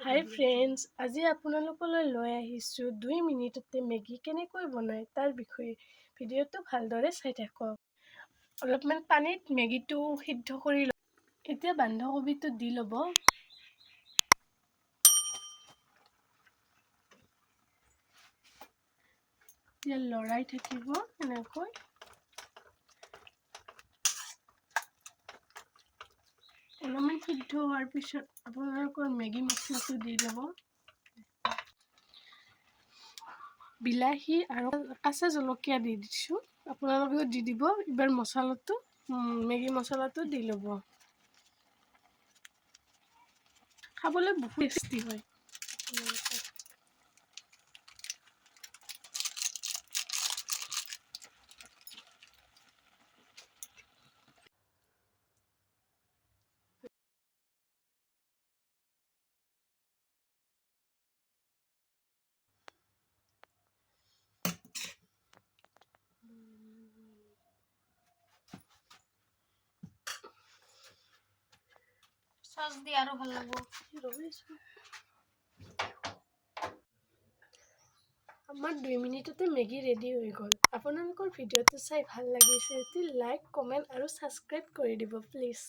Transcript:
হাই friends, আজি আপোনালোকলৈ লৈ আহিছোঁ 2 মিনিটতে মেগী কেনেকৈ বনায় তাৰ বিষয়ে। ভিডিঅ'টো ভালদৰে চাই থাকক। অলপমান পানীত মেগীটো সিদ্ধ কৰি ল'ব। এতিয়া বন্ধাকবিটো দি ল'ব। এতিয়া লৰাই থাকিব এনেকৈ। অলপমান সিদ্ধ হোৱাৰ পিছত আপোনালোকৰ মেগী মছলাটো দি ল'ব। বিলাহী আৰু কাঁচা জলকীয়া দি দিছোঁ, আপোনালোকেও দি দিব। এইবাৰ মেগী মছলাটো দি ল'ব। খাবলৈ বহুত টেষ্টি হয়। সস দিয়ে আরো ভালো লাগবে। আমাৰ 2 মিনিটতে মেগী ৰেডি হৈ গ'ল। আপোনালোকৰ ভিডিঅ'টো চাই ভাল লাগিছে যদি লাইক, কমেণ্ট আৰু ছাবস্ক্ৰাইব কৰি দিব প্লিজ।